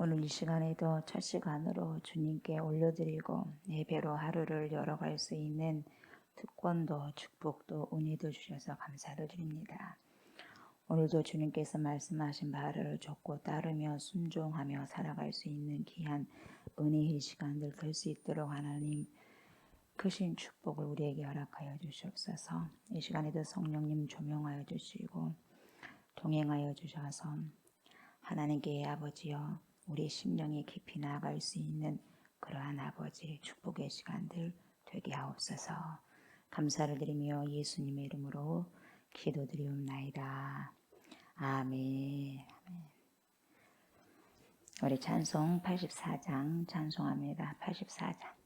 오늘 이 시간에도 첫 시간으로 주님께 올려드리고 예배로 하루를 열어갈 수 있는 특권도 축복도 은혜도 주셔서 감사를 드립니다. 오늘도 주님께서 말씀하신 바를 좇고 따르며 순종하며 살아갈 수 있는 귀한 은혜의 시간들 될 수 있도록 하나님 크신 축복을 우리에게 허락하여 주시옵소서. 이 시간에도 성령님 조명하여 주시고 동행하여 주셔서 하나님께 아버지여 우리 심령이 깊이 나아갈 수 있는 그러한 아버지의 축복의 시간들 되게 하옵소서. 감사를 드리며 예수님의 이름으로 기도드리옵나이다. 아멘. 우리 찬송 84장 찬송합니다. 84장.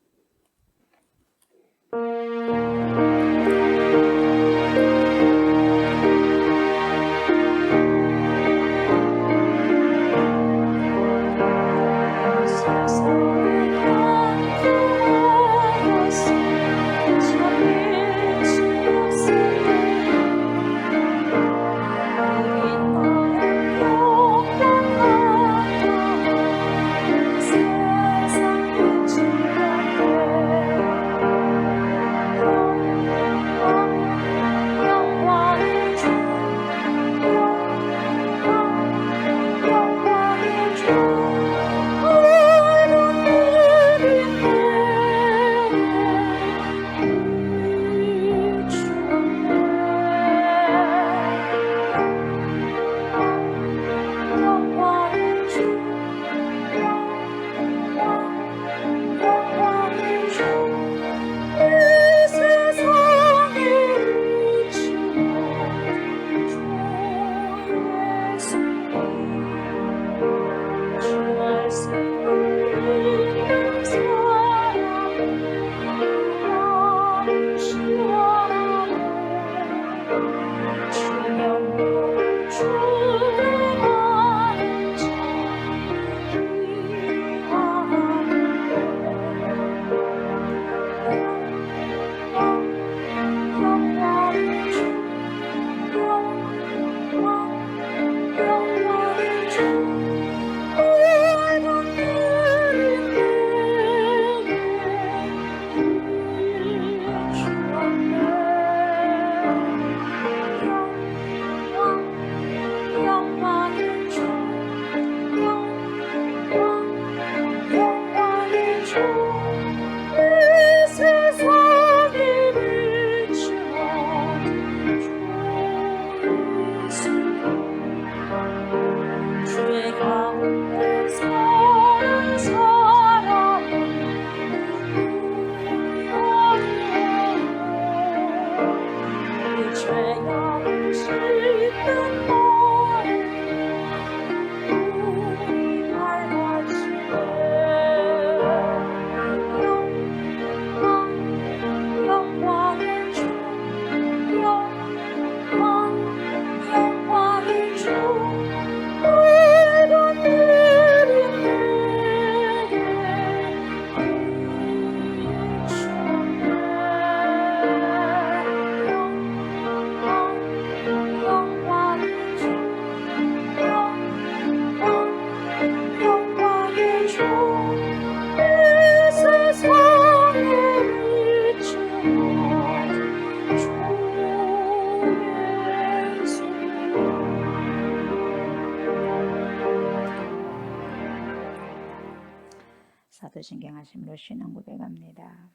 사도신경 하심으로 신앙 고백합니다.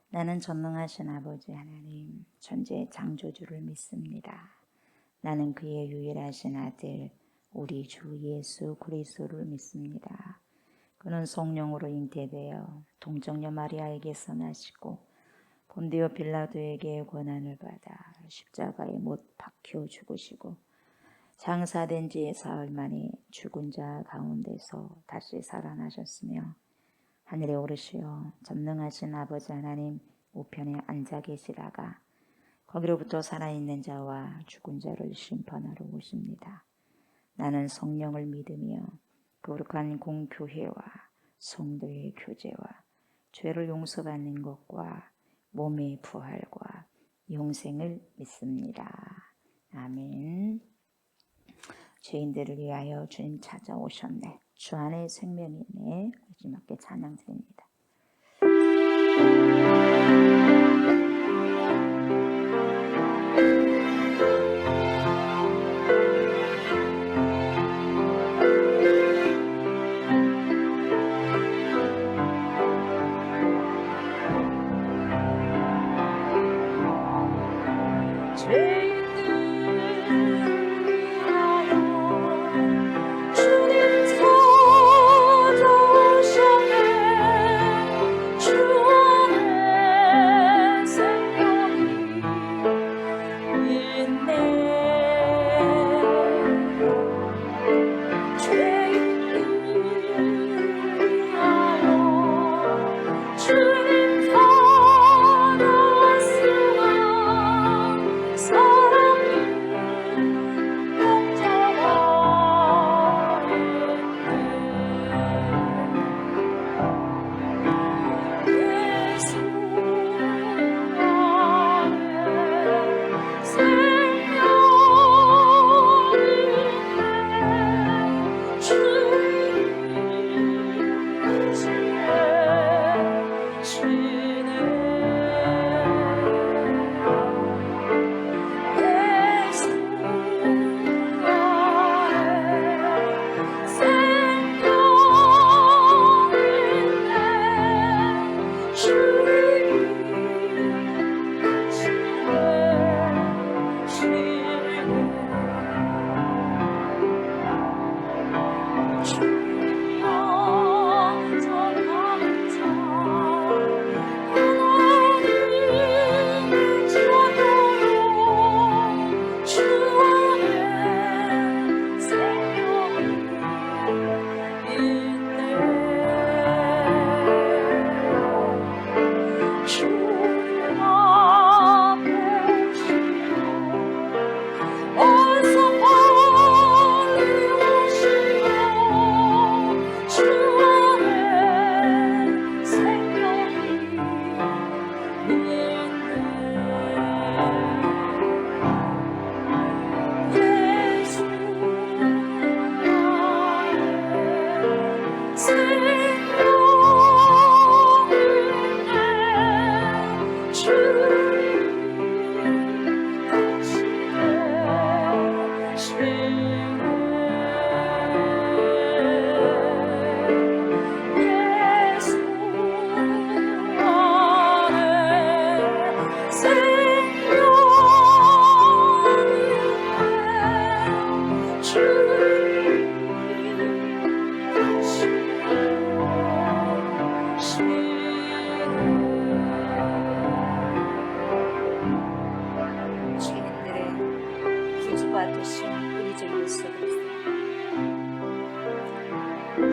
나는 전능하신 아버지 하나님 천지의 창조주를 믿습니다. 나는 그의 유일하신 아들 우리 주 예수 그리스도를 믿습니다. 그는 성령으로 잉태되어 동정녀 마리아에게서 나시고 본디오 빌라도에게 고난을 받아 십자가에 못 박혀 죽으시고 장사된 지 사흘 만에 죽은 자 가운데서 다시 살아나셨으며 하늘에 오르시어 전능하신 아버지 하나님 우편에 앉아 계시다가 거기로부터 살아있는 자와 죽은 자를 심판하러 오십니다. 나는 성령을 믿으며 거룩한 공교회와 성도의 교제와 죄를 용서받는 것과 몸의 부활과 영생을 믿습니다. 아멘. 죄인들을 위하여 주님 찾아오셨네. 주 안에 생명이 있네. 주님께 찬양 드립니다.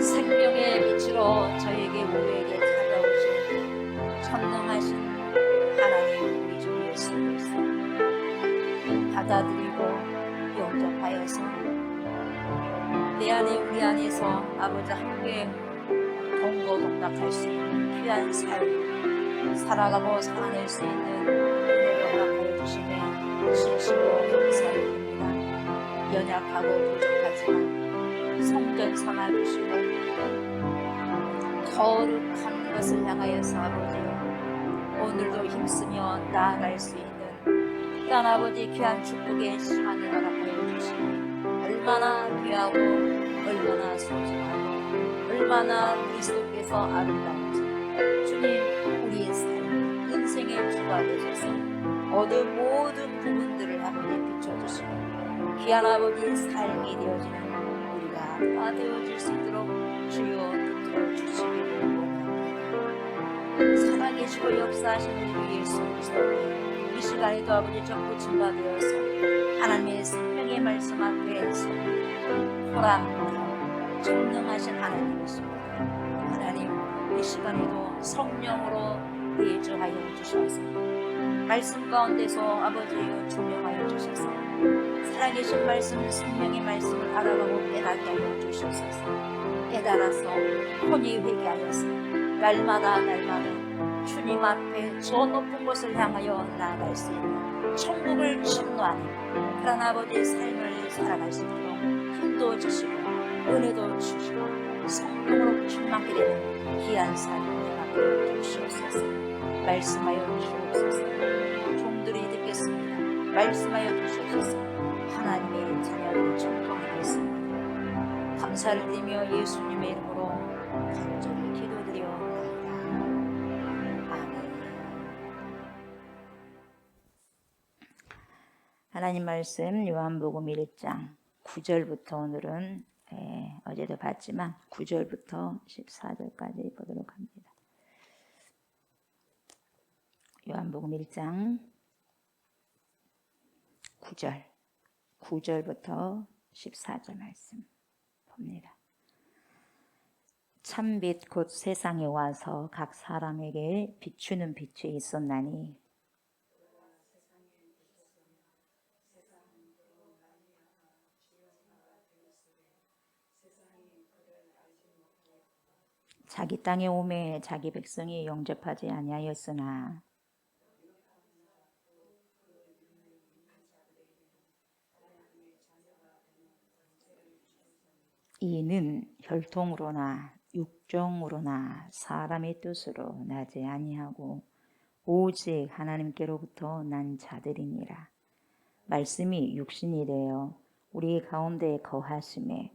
생명의 빛으로 저에게 우리에게 찾아오신 전능하신 하나님 우리 주 예수 그리스도 받아들이고 영접하여서 내 안에 우리 안에서 아버지 함께 동고동락할 수 있는 귀한 삶 살아가고 살아낼 수 있는 은혜를 허락하여 주심에 진심으로 감사드립니다. 연약하고 부족하지만 성전 삼아주시고 거룩한 것을 향하여서 아버지요 오늘도 힘쓰며 나아갈 수 있는 귀한 아버지 귀한 축복의 시간을 허락하여 주시니 얼마나 귀하고 얼마나 소중하고 얼마나 그리스도께서 아름다운지 주님 우리의 삶 인생의 주가 되셔서 얻은 모든 부분들을 아버지 비춰주시고 귀한 아버지의 삶이 되어지는 다 되어질 수 있도록 주여 붙들어 주시기를 원합니다. 살아계시고 역사하시는 우리 예수 그리스도 이 시간에도 아버지 접붙임 받으어서 하나님의 생명의 말씀 앞에서 호랑되어 전능하신 하나님이십니다. 하나님 이 시간에도 성령으로 내주하여 주셔서 말씀 가운데서 아버지여 조명하여 주셔서 살아계신 말씀, 생명의 말씀을 알아가고 깨닫게 하여 주셔서 깨달아서 혼이 회개하여서 날마다 주님 앞에 저 높은 곳을 향하여 나아갈 수 있는 천국을 침노하는 그런 아버지의 삶을 살아갈 수 있도록 힘도 주시고 은혜도 주시고 성령으로 충만하게 되는 귀한 삶을 허락하여 주시옵소서. 말씀하여 주옵소서. 종들이 듣겠습니다. 말씀하여 주시옵소서. 하나님의 자녀들이 충성하겠습니다. 감사를 드리며 예수님의 이름으로 간절히 기도드려옵나이다. 아멘. 하나님 말씀 요한복음 1장 9절부터 오늘은 어제도 봤지만 9절부터 14절까지 보도록 합니다. 요한복음 1장 9절부터 14절 말씀 봅니다. 참빛 곧 세상에 와서 각 사람에게 비추는 빛이 있었나니 자기 땅에 오매 자기 백성이 영접하지 아니하였으나 이는 혈통으로나 육정으로나 사람의 뜻으로 나지 아니하고 오직 하나님께로부터 난 자들이니라. 말씀이 육신이 되어 우리 가운데 거하심에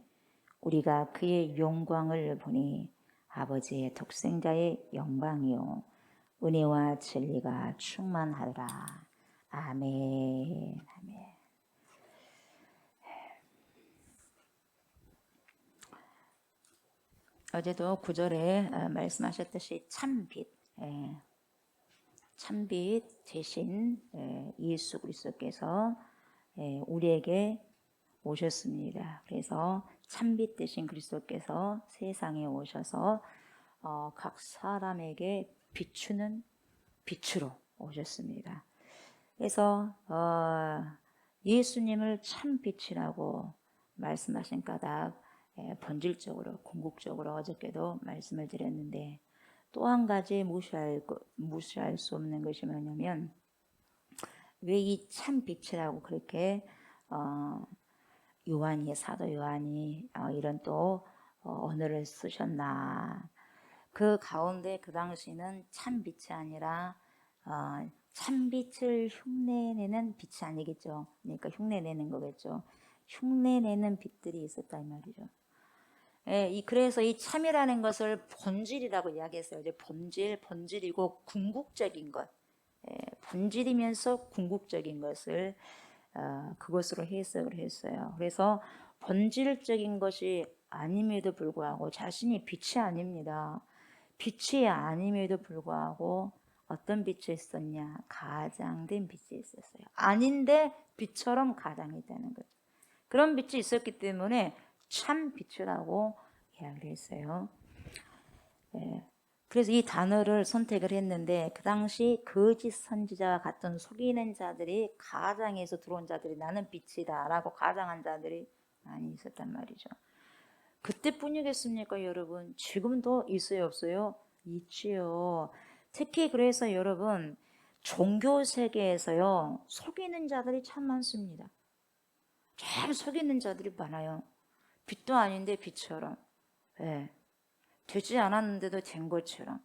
우리가 그의 영광을 보니 아버지의 독생자의 영광이요 은혜와 진리가 충만하더라. 아멘. 아멘. 어제도 9절에 말씀하셨듯이 참빛, 참빛 대신 예수 그리스도께서 우리에게 오셨습니다. 그래서 참빛 대신 그리스도께서 세상에 오셔서 각 사람에게 비추는 빛으로 오셨습니다. 그래서 예수님을 참빛이라고 말씀하신 까닭 본질적으로 궁극적으로 어저께도 말씀을 드렸는데 또 한 가지 무시할 수 없는 것이 뭐냐면 왜 이 참빛이라고 그렇게 사도 요한이 이런 또 언어를 쓰셨나. 그 가운데 그 당시는 참빛이 아니라 참빛을 흉내내는 빛이 아니겠죠. 그러니까 흉내내는 거겠죠. 흉내내는 빛들이 있었다 이 말이죠. 그래서 이 참이라는 것을 본질이라고 이야기했어요. 이제 본질이고 궁극적인 것, 본질이면서 궁극적인 것을 그것으로 해석을 했어요. 그래서 본질적인 것이 아님에도 불구하고 자신이 빛이 아닙니다. 빛이 아님에도 불구하고 어떤 빛이 있었냐? 가장된 빛이 있었어요. 아닌데 빛처럼 가장했다는 거죠. 그런 빛이 있었기 때문에 참 빛이라고 이야기를 했어요. 그래서 이 단어를 선택을 했는데 그 당시 거짓 선지자와 같은 속이는 자들이 가장해서 들어온 자들이 나는 빛이다 라고 가장한 자들이 많이 있었단 말이죠. 그때뿐이겠습니까 여러분? 지금도 있어요 없어요? 있지요. 특히 그래서 여러분 종교 세계에서요 속이는 자들이 참 많습니다. 참 속이는 자들이 많아요. 빛도 아닌데 빛처럼, 되지 않았는데도 된 것처럼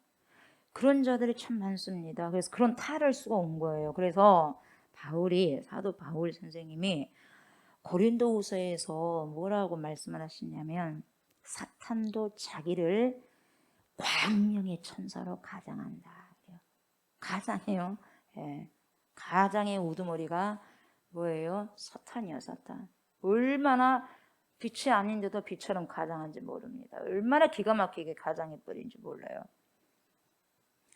그런 자들이 참 많습니다. 그래서 그런 탈을 수가 온 거예요. 그래서 사도 바울 선생님이 고린도후서에서 뭐라고 말씀을 하시냐면 사탄도 자기를 광명의 천사로 가장한다. 가장해요. 가장의 우두머리가 뭐예요? 사탄이요, 사탄. 얼마나 빛이 아닌데도 빛처럼 가장한지 모릅니다. 얼마나 기가 막히게 가장해버린지 몰라요.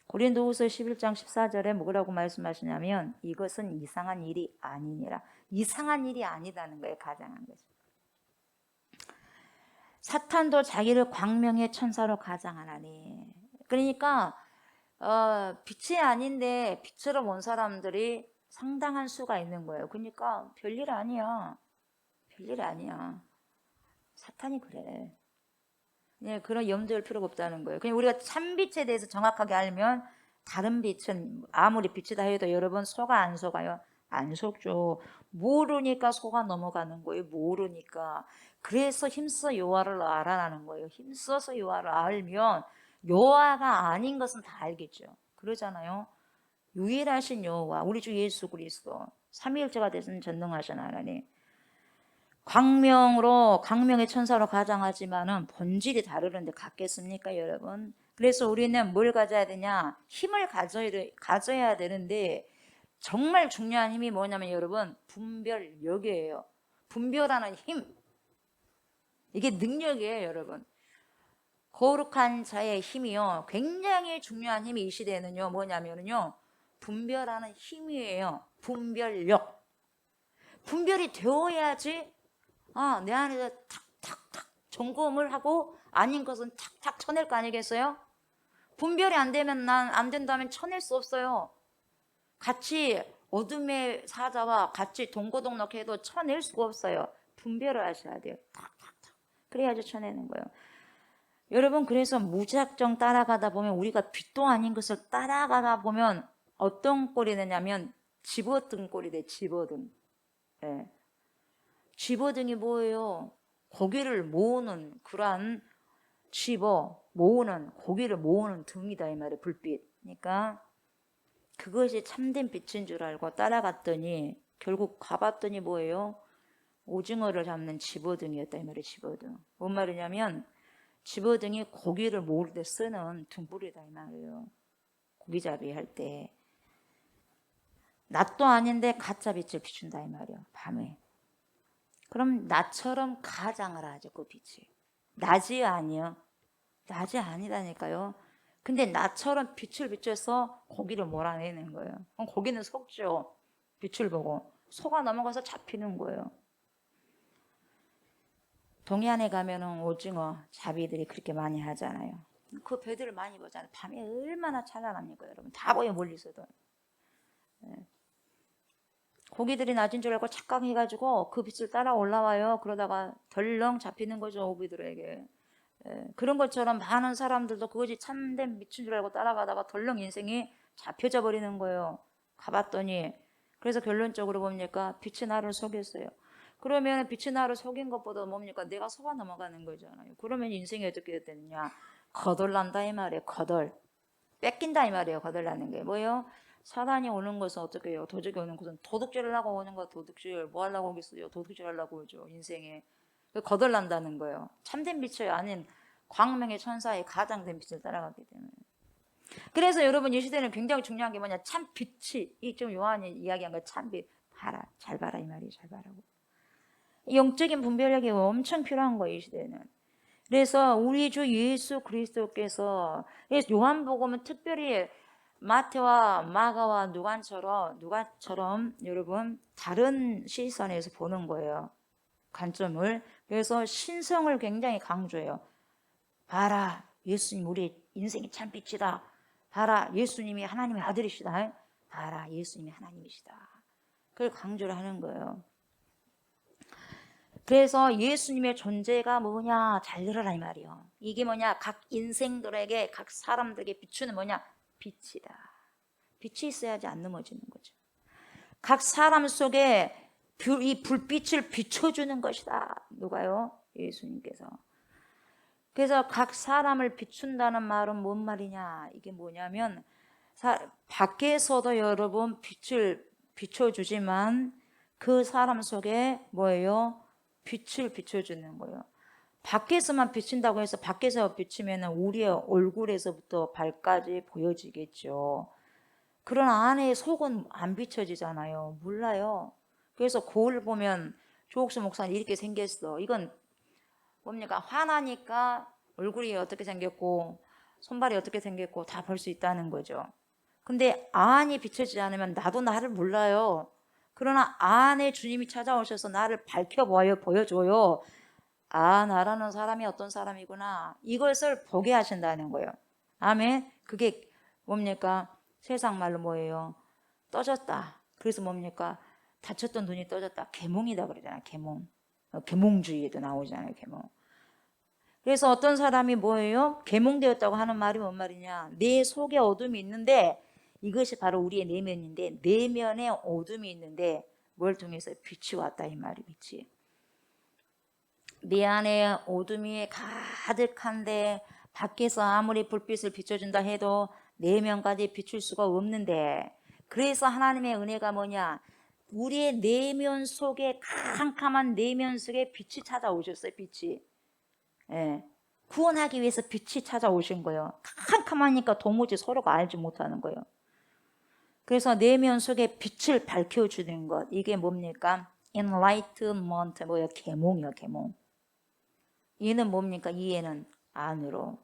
고린도후서 11장 14절에 뭐라고 말씀하시냐면 이것은 이상한 일이 아니니라. 이상한 일이 아니다는 거예요. 가장한 거죠. 사탄도 자기를 광명의 천사로 가장하나니. 그러니까 빛이 아닌데 빛처럼 온 사람들이 상당한 수가 있는 거예요. 그러니까 별일 아니야. 별일 아니야. 사탄이 그래. 그런 염두할 필요가 없다는 거예요. 그냥 우리가 참빛에 대해서 정확하게 알면 다른 빛은 아무리 빛이다 해도 여러분 속아 안 속아요? 안 속죠. 모르니까 속아 넘어가는 거예요. 모르니까. 그래서 힘써 여호와를 알아라는 거예요. 힘써서 여호와를 알면 여호와가 아닌 것은 다 알겠죠. 그러잖아요. 유일하신 여호와, 우리 주 예수 그리스도, 삼위일체가 되신 전능하신 하나님. 광명의 천사로 가장하지만은 본질이 다르는데 같겠습니까, 여러분? 그래서 우리는 뭘 가져야 되냐? 힘을 가져야 되는데 정말 중요한 힘이 뭐냐면 여러분, 분별력이에요. 분별하는 힘. 이게 능력이에요, 여러분. 거룩한 자의 힘이요. 굉장히 중요한 힘이 이 시대에는요. 뭐냐면요. 분별하는 힘이에요. 분별력. 분별이 되어야지 내 안에서 탁탁탁 점검을 하고 아닌 것은 탁탁 쳐낼 거 아니겠어요? 분별이 안 되면 안 된다면 쳐낼 수 없어요. 같이 어둠의 사자와 같이 동고동락해도 쳐낼 수가 없어요. 분별을 하셔야 돼요. 탁탁탁. 그래야지 쳐내는 거예요. 여러분, 그래서 무작정 따라가다 보면 우리가 빛도 아닌 것을 따라가다 보면 어떤 꼴이 되냐면 집어등 꼴이 돼. 집어등. 예. 집어등이 뭐예요? 고기를 모으는 그러한 고기를 모으는 등이다 이 말이에요. 불빛. 그러니까 그것이 참된 빛인 줄 알고 따라갔더니 결국 가봤더니 뭐예요? 오징어를 잡는 집어등이었다 이 말이에요. 집어등. 뭔 말이냐면 집어등이 고기를 모을 때 쓰는 등불이다 이 말이에요. 고기잡이 할 때. 낮도 아닌데 가짜 빛을 비춘다 이 말이에요. 밤에. 그럼 낮처럼 가장을 하죠. 그 빛이. 낮이 아니요. 낮이 아니라니까요. 근데 낮처럼 빛을 비춰서 고기를 몰아내는 거예요. 그럼 고기는 속죠. 빛을 보고. 속아 넘어가서 잡히는 거예요. 동해안에 가면은 오징어 잡이들이 그렇게 많이 하잖아요. 그 배들을 많이 보잖아요. 밤에 얼마나 찬란합니까, 여러분? 다 보여 멀리서도. 고기들이 낮은 줄 알고 착각해가지고 그 빛을 따라 올라와요. 그러다가 덜렁 잡히는 거죠, 오비들에게. 그런 것처럼 많은 사람들도 그것이 참된 빛인 줄 알고 따라가다가 덜렁 인생이 잡혀져 버리는 거예요. 가봤더니. 그래서 결론적으로 뭡니까? 빛이 나를 속였어요. 그러면 빛이 나를 속인 것보다 뭡니까? 내가 속아 넘어가는 거잖아요. 그러면 인생이 어떻게 되느냐? 거덜난다 이 말이에요. 거덜. 뺏긴다 이 말이에요. 거덜나는 게 뭐예요? 사단이 오는 것은 어떻게 해요? 도적이 오는 것은 도둑질을 하고 오는 거. 도둑질 뭐 하려고 오겠어요? 도둑질 하려고 오죠. 인생에. 거덜난다는 거예요. 참된 빛이 아닌 광명의 천사의 가장된 빛을 따라가기 때문에. 그래서 여러분 이 시대는 굉장히 중요한 게 뭐냐? 참 빛이 이 좀 요한이 이야기한 거 참빛 봐라. 잘 봐라 이 말이에요. 잘 봐라고. 영적인 분별력이 엄청 필요한 거예요. 이 시대는. 그래서 우리 주 예수 그리스도께서 요한복음은 특별히 마태와 마가와 누가처럼 여러분 다른 시선에서 보는 거예요. 관점을. 그래서 신성을 굉장히 강조해요. 봐라, 예수님 우리 인생의 참빛이다. 봐라, 예수님이 하나님의 아들이시다. 봐라, 예수님이 하나님이시다. 그걸 강조를 하는 거예요. 그래서 예수님의 존재가 뭐냐? 잘 들어라 이 말이요. 이게 뭐냐? 각 인생들에게, 각 사람들에게 비추는 뭐냐? 빛이다. 빛이 있어야지 안 넘어지는 거죠. 각 사람 속에 이 불빛을 비춰주는 것이다. 누가요? 예수님께서. 그래서 각 사람을 비춘다는 말은 뭔 말이냐? 이게 뭐냐면 밖에서도 여러분 빛을 비춰주지만 그 사람 속에 뭐예요? 빛을 비춰주는 거예요. 밖에서만 비친다고 해서 밖에서 비치면 우리의 얼굴에서부터 발까지 보여지겠죠. 그러나 안에 속은 안 비춰지잖아요. 몰라요. 그래서 거울 보면 조옥수 목사님 이렇게 생겼어. 이건 뭡니까? 화나니까 얼굴이 어떻게 생겼고 손발이 어떻게 생겼고 다 볼 수 있다는 거죠. 근데 안이 비춰지지 않으면 나도 나를 몰라요. 그러나 안에 주님이 찾아오셔서 나를 보여줘요. 나라는 사람이 어떤 사람이구나. 이것을 보게 하신다는 거예요. 아멘. 그게 뭡니까? 세상 말로 뭐예요? 떠졌다. 그래서 뭡니까? 다쳤던 눈이 떠졌다. 계몽이다 그러잖아요. 계몽. 계몽주의에도 나오잖아요. 계몽. 그래서 어떤 사람이 뭐예요? 계몽되었다고 하는 말이 뭔 말이냐? 내 속에 어둠이 있는데 이것이 바로 우리의 내면인데, 내면에 어둠이 있는데 뭘 통해서? 빛이 왔다 이 말이. 빛이. 내 안에 어둠이 가득한데 밖에서 아무리 불빛을 비춰준다 해도 내면까지 비출 수가 없는데, 그래서 하나님의 은혜가 뭐냐? 우리의 내면 속에, 캄캄한 내면 속에 빛이 찾아오셨어요. 빛이. 예. 구원하기 위해서 빛이 찾아오신 거예요. 캄캄하니까 도무지 서로가 알지 못하는 거예요. 그래서 내면 속에 빛을 밝혀주는 것, 이게 뭡니까? enlightenment, 뭐예요? 계몽이요, 계몽. 얘는 뭡니까? 이 얘는 안으로,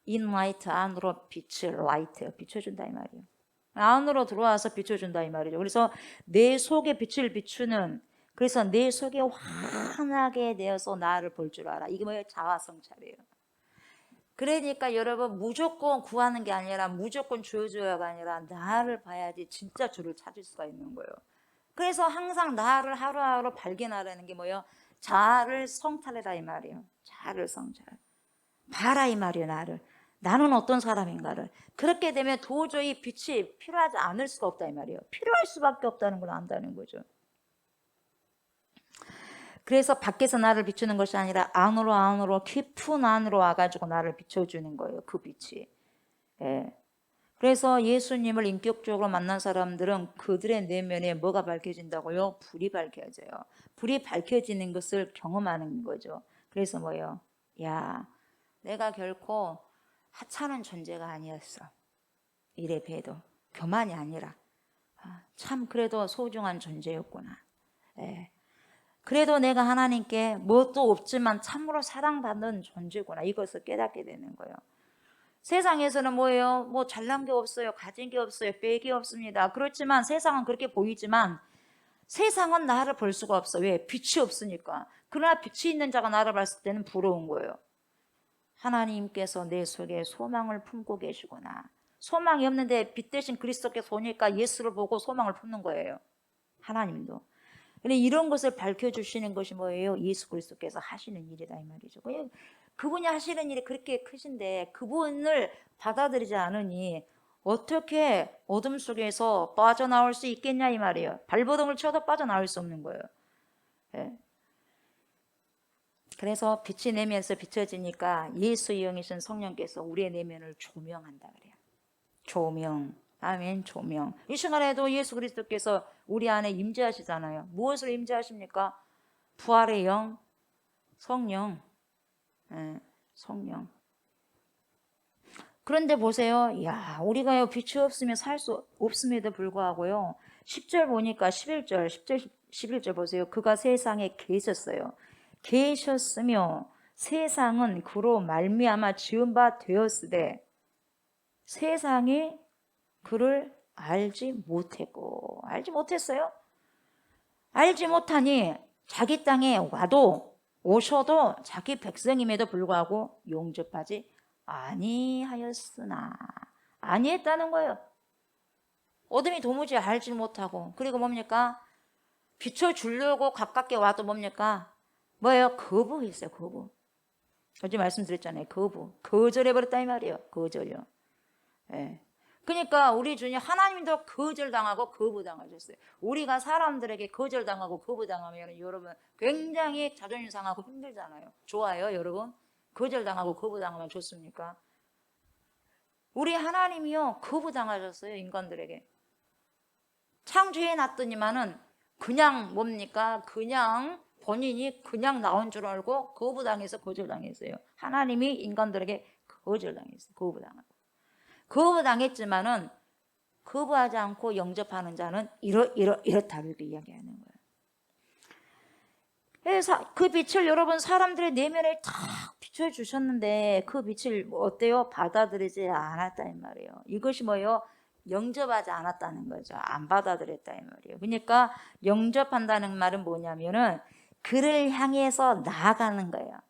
inlight, 안으로 빛을, light, 비춰준다 이 말이에요. 안으로 들어와서 비춰준다 이 말이죠. 그래서 내 속에 빛을 비추는, 그래서 내 속에 환하게 되어서 나를 볼 줄 알아. 이게 뭐예요? 자아성찰이에요. 그러니까 여러분, 무조건 구하는 게 아니라, 무조건 주어줘야가 아니라 나를 봐야지 진짜 주를 찾을 수가 있는 거예요. 그래서 항상 나를 하루하루 발견하라는 게 뭐예요? 자아를 성찰해라 이 말이에요. 자아를 성찰. 봐라 이 말이에요. 나는 어떤 사람인가를. 그렇게 되면 도저히 빛이 필요하지 않을 수가 없다 이 말이에요. 필요할 수밖에 없다는 걸 안다는 거죠. 그래서 밖에서 나를 비추는 것이 아니라 안으로 깊은 안으로 와가지고 나를 비춰주는 거예요. 그 빛이. 예. 그래서 예수님을 인격적으로 만난 사람들은 그들의 내면에 뭐가 밝혀진다고요? 불이 밝혀져요. 불이 밝혀지는 것을 경험하는 거죠. 그래서 뭐예요? 야, 내가 결코 하찮은 존재가 아니었어. 이래 봬도 교만이 아니라 참 그래도 소중한 존재였구나. 예. 그래도 내가 하나님께 뭣도 없지만 참으로 사랑받는 존재구나. 이것을 깨닫게 되는 거예요. 세상에서는 뭐예요? 뭐 잘난 게 없어요. 가진 게 없어요. 뺄 게 없습니다. 그렇지만 세상은 그렇게 보이지만 세상은 나를 볼 수가 없어. 왜? 빛이 없으니까. 그러나 빛이 있는 자가 나를 봤을 때는 부러운 거예요. 하나님께서 내 속에 소망을 품고 계시구나. 소망이 없는데 빛 대신 그리스도께서 오니까 예수를 보고 소망을 품는 거예요. 하나님도. 근데 이런 것을 밝혀주시는 것이 뭐예요? 예수 그리스도께서 하시는 일이다 이 말이죠. 그분이 하시는 일이 그렇게 크신데 그분을 받아들이지 않으니 어떻게 어둠 속에서 빠져나올 수 있겠냐 이 말이에요. 발버둥을 쳐도 빠져나올 수 없는 거예요. 예. 그래서 빛이 내면서 비춰지니까 예수의 영이신 성령께서 우리의 내면을 조명한다 그래요. 조명. 아멘. 조명. 이 시간에도 예수 그리스도께서 우리 안에 임재하시잖아요. 무엇을 임재하십니까? 부활의 영, 성령. 예, 성령. 그런데 보세요. 야, 우리가요 빛이 없으면 살 수 없음에도 불구하고요. 10절 보니까 11절 보세요. 그가 세상에 계셨어요. 계셨으며 세상은 그로 말미암아 지은 바 되었으되 세상이 그를 알지 못했고. 알지 못했어요. 알지 못하니 자기 땅에 오셔도 자기 백성임에도 불구하고 용접하지 아니하였으나. 아니했다는 거예요. 어둠이 도무지 알지 못하고. 그리고 뭡니까? 비춰주려고 가깝게 와도 뭡니까? 뭐예요? 거부했어요. 거부. 어제 말씀드렸잖아요. 거절해버렸다 이 말이에요. 거절이요. 예. 그러니까 우리 주님 하나님도 거절당하고 거부당하셨어요. 우리가 사람들에게 거절당하고 거부당하면 여러분 굉장히 자존심 상하고 힘들잖아요. 좋아요 여러분? 거절당하고 거부당하면 좋습니까? 우리 하나님이요 거부당하셨어요. 인간들에게. 창조해 놨더니만은 그냥 뭡니까? 그냥 본인이 그냥 나온 줄 알고 거부당해서 거절당했어요. 하나님이 인간들에게 거절당했어요. 거부당했지만은 거부하지 않고 영접하는 자는 이렇다 이렇게 이야기하는 거예요. 그래서 그 빛을 여러분 사람들의 내면에 탁 비춰주셨는데 그 빛을 어때요? 받아들이지 않았다 이 말이에요. 이것이 뭐예요? 영접하지 않았다는 거죠. 안 받아들였다 이 말이에요. 그러니까 영접한다는 말은 뭐냐면은 그를 향해서 나아가는 거예요.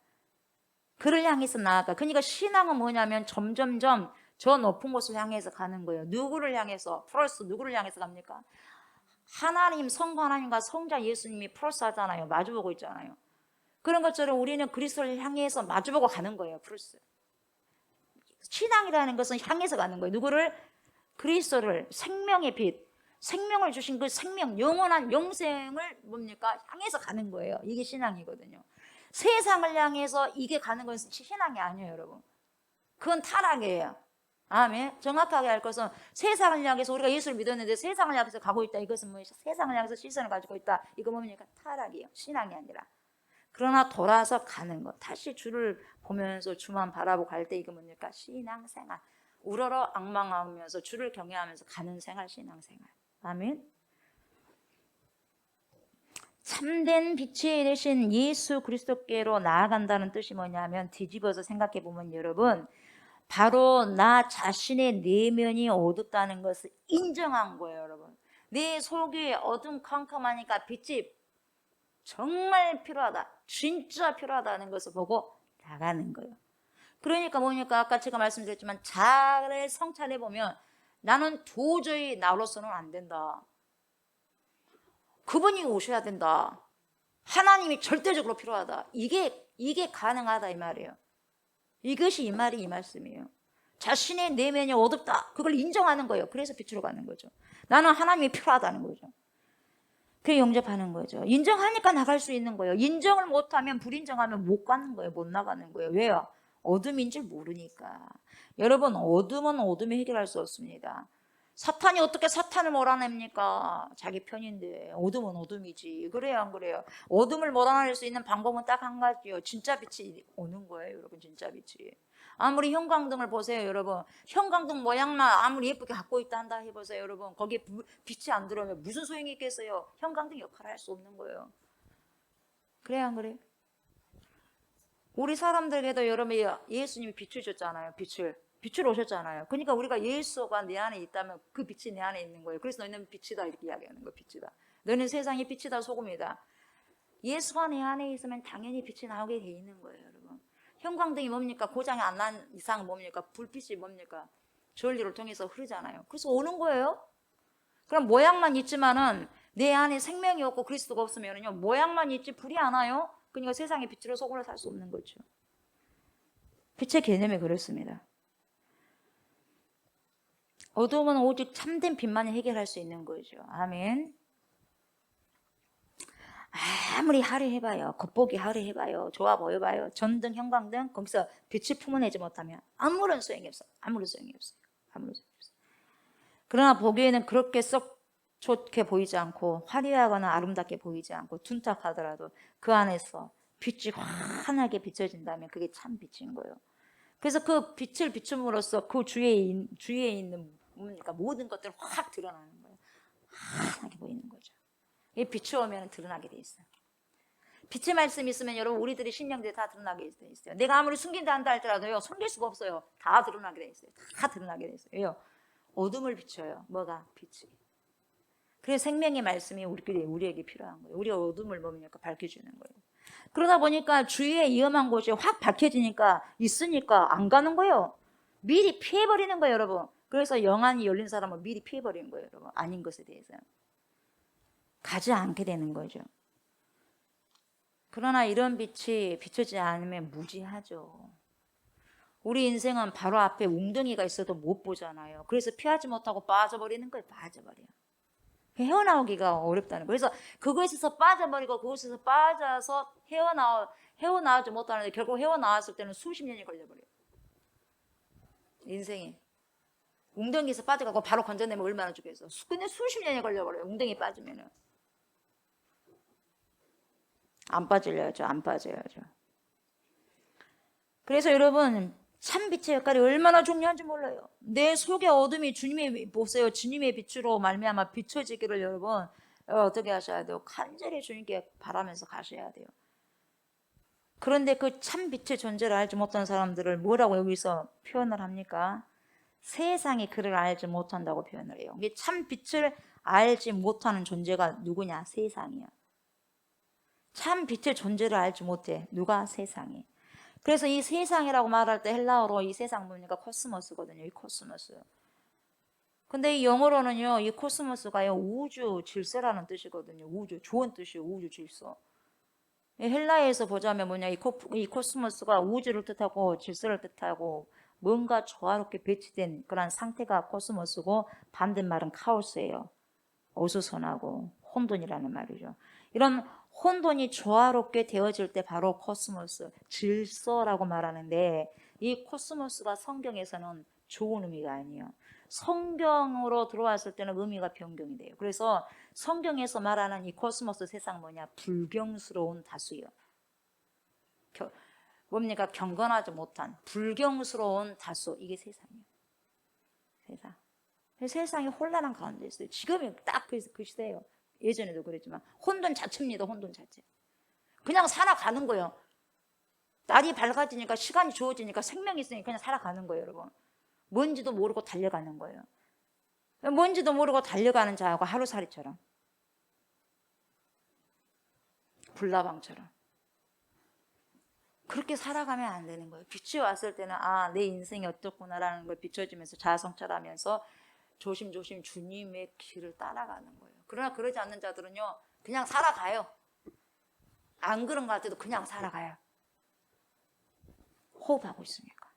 그를 향해서 나아가. 그러니까 신앙은 뭐냐면 점점점 저 높은 곳을 향해서 가는 거예요. 누구를 향해서? 프로스 누구를 향해서 갑니까? 하나님, 성부 하나님과 성자 예수님이 프로스 하잖아요. 마주보고 있잖아요. 그런 것처럼 우리는 그리스도를 향해서 마주보고 가는 거예요. 프로스. 신앙이라는 것은 향해서 가는 거예요. 누구를? 그리스도를 생명의 빛, 생명을 주신 그 생명, 영원한 영생을 뭡니까? 향해서 가는 거예요. 이게 신앙이거든요. 세상을 향해서 이게 가는 것은 신앙이 아니에요, 여러분. 그건 타락이에요. 아멘. 정확하게 할 것은 세상을 향해서 우리가 예수를 믿었는데 세상을 향해서 가고 있다. 이것은 뭐 세상을 향해서 시선을 가지고 있다. 이거 뭡니까? 타락이에요. 신앙이 아니라. 그러나 돌아서 가는 것. 다시 주를 보면서 주만 바라보고 갈 때 이거 뭡니까? 신앙생활. 우러러 앙망하면서 주를 경외하면서 가는 생활, 신앙생활. 아멘. 참된 빛이 되신 예수 그리스도께로 나아간다는 뜻이 뭐냐면 뒤집어서 생각해 보면 여러분 바로 나 자신의 내면이 어둡다는 것을 인정한 거예요, 여러분. 내 속이 어둠캄캄하니까 빛이 정말 필요하다. 진짜 필요하다는 것을 보고 나가는 거예요. 그러니까 뭐니까 아까 제가 말씀드렸지만 잘 성찰해 보면 나는 도저히 나로서는 안 된다. 그분이 오셔야 된다. 하나님이 절대적으로 필요하다. 이게 가능하다 이 말이에요. 이것이 이 말이 이 말씀이에요. 자신의 내면이 어둡다. 그걸 인정하는 거예요. 그래서 빛으로 가는 거죠. 나는 하나님이 필요하다는 거죠. 그게 영접하는 거죠. 인정하니까 나갈 수 있는 거예요. 인정을 못하면 불인정하면 못 가는 거예요. 못 나가는 거예요. 왜요? 어둠인 줄 모르니까. 여러분 어둠은 어둠이 해결할 수 없습니다. 사탄이 어떻게 사탄을 몰아냅니까? 자기 편인데 어둠은 어둠이지. 그래요 안 그래요? 어둠을 몰아낼 수 있는 방법은 딱 한 가지요. 진짜 빛이 오는 거예요. 여러분 진짜 빛이. 아무리 형광등을 보세요 여러분. 형광등 모양만 아무리 예쁘게 갖고 있다 한다 해보세요 여러분. 거기에 빛이 안 들어오면 무슨 소용이 있겠어요? 형광등 역할을 할 수 없는 거예요. 그래요 안 그래요? 우리 사람들에게도 여러분 예수님이 빛을 줬잖아요. 빛을 오셨잖아요. 그러니까 우리가 예수가 내 안에 있다면 그 빛이 내 안에 있는 거예요. 그래서 너희는 빛이다 이렇게 이야기하는 거예요. 빛이다. 너희는 세상의 빛이다 소금이다. 예수가 내 안에 있으면 당연히 빛이 나오게 돼 있는 거예요, 여러분. 형광등이 뭡니까? 고장이 안 난 이상 뭡니까? 불빛이 뭡니까? 전류를 통해서 흐르잖아요. 그래서 오는 거예요. 그럼 모양만 있지만은 내 안에 생명이 없고 그리스도가 없으면요 모양만 있지 불이 안 와요. 그러니까 세상의 빛으로 속으로 살 수 없는 거죠. 빛의 개념이 그렇습니다. 어둠은 오직 참된 빛만이 해결할 수 있는 거죠. 아멘. 아무리 화려해봐요. 겉보기 화려해봐요. 좋아 보여봐요. 전등, 형광등 거기서 빛을 품어내지 못하면 아무런 소용이 없어요. 아무런 소용이 없어요. 아무런 소용이 없어요. 그러나 보기에는 그렇게 썩 좋게 보이지 않고 화려하거나 아름답게 보이지 않고 둔탁하더라도 그 안에서 빛이 환하게 비춰진다면 그게 참 빛인 거예요. 그래서 그 빛을 비춤으로써 그 주위에 있는 뭡니까? 모든 것들이 확 드러나는 거예요. 환하게 보이는 거죠. 이 비추어면 드러나게 돼 있어요. 빛의 말씀이 있으면 여러분 우리들이 신령들이 다 드러나게 돼 있어요. 내가 아무리 숨긴다 한다 할지라도요 숨길 수가 없어요. 다 드러나게 돼 있어요. 다 드러나게 돼 있어요. 왜요? 어둠을 비춰요. 뭐가? 빛이. 그래서 생명의 말씀이 우리에게 필요한 거예요. 우리가 어둠을 뭡니까? 밝혀주는 거예요. 그러다 보니까 주위에 위험한 곳이 확 밝혀지니까 있으니까 안 가는 거예요. 미리 피해버리는 거예요, 여러분. 그래서 영안이 열린 사람은 미리 피해버리는 거예요, 여러분. 아닌 것에 대해서. 가지 않게 되는 거죠. 그러나 이런 빛이 비춰지지 않으면 무지하죠. 우리 인생은 바로 앞에 웅덩이가 있어도 못 보잖아요. 그래서 피하지 못하고 빠져버리는 거예요. 빠져버려요. 헤어나오기가 어렵다는 거예요. 그래서 그곳에서 빠져버리고 그곳에서 빠져서 헤어나오지 못하는데 결국 헤어나왔을 때는 수십 년이 걸려버려요. 인생이. 웅덩이에서 빠져가고 바로 건져내면 얼마나 좋겠어. 근데 수십 년이 걸려버려요. 웅덩이 빠지면은. 안 빠지려야죠. 안 빠져야죠. 그래서 여러분 참 빛의 역할이 얼마나 중요한지 몰라요. 내 속의 어둠이 주님의 보세요. 주님의 빛으로 말미암아 비춰지기를 여러분 어떻게 하셔야 돼요? 간절히 주님께 바라면서 가셔야 돼요. 그런데 그 참 빛의 존재를 알지 못하는 사람들을 뭐라고 여기서 표현을 합니까? 세상이 그를 알지 못한다고 표현을 해요. 이게 참 빛을 알지 못하는 존재가 누구냐? 세상이야. 참 빛의 존재를 알지 못해. 누가? 세상이. 그래서 이 세상이라고 말할 때 헬라어로 이 세상 뭡니까? 코스모스거든요. 이 코스모스. 근데 이 영어로는요, 이 코스모스가요, 우주 질서라는 뜻이거든요. 우주, 좋은 뜻이에요. 우주 질서. 헬라에서 보자면 뭐냐, 이 코스모스가 우주를 뜻하고 질서를 뜻하고 뭔가 조화롭게 배치된 그런 상태가 코스모스고, 반대말은 카오스예요. 어수선하고 혼돈이라는 말이죠. 이런 혼돈이 조화롭게 되어질 때 바로 코스모스, 질서라고 말하는데, 이 코스모스가 성경에서는 좋은 의미가 아니에요. 성경으로 들어왔을 때는 의미가 변경이 돼요. 그래서 성경에서 말하는 이 코스모스 세상 뭐냐? 불경스러운 다수예요. 뭡니까? 경건하지 못한 불경스러운 다수, 이게 세상이에요. 세상. 세상이 혼란한 가운데 있어요. 지금이 딱 그 시대예요. 예전에도 그랬지만 혼돈 자체입니다. 혼돈 자체. 그냥 살아가는 거예요. 날이 밝아지니까, 시간이 주어지니까, 생명이 있으니까 그냥 살아가는 거예요, 여러분. 뭔지도 모르고 달려가는 거예요. 뭔지도 모르고 달려가는 자하고 하루살이처럼, 불나방처럼 그렇게 살아가면 안 되는 거예요. 빛이 왔을 때는 내 인생이 어떻구나라는 걸 비춰주면서 자아성찰하면서 조심조심 주님의 길을 따라가는 거예요. 그러나 그러지 않는 자들은요, 그냥 살아가요. 안 그런 것 같아도 그냥 살아가요. 호흡하고 있으니까.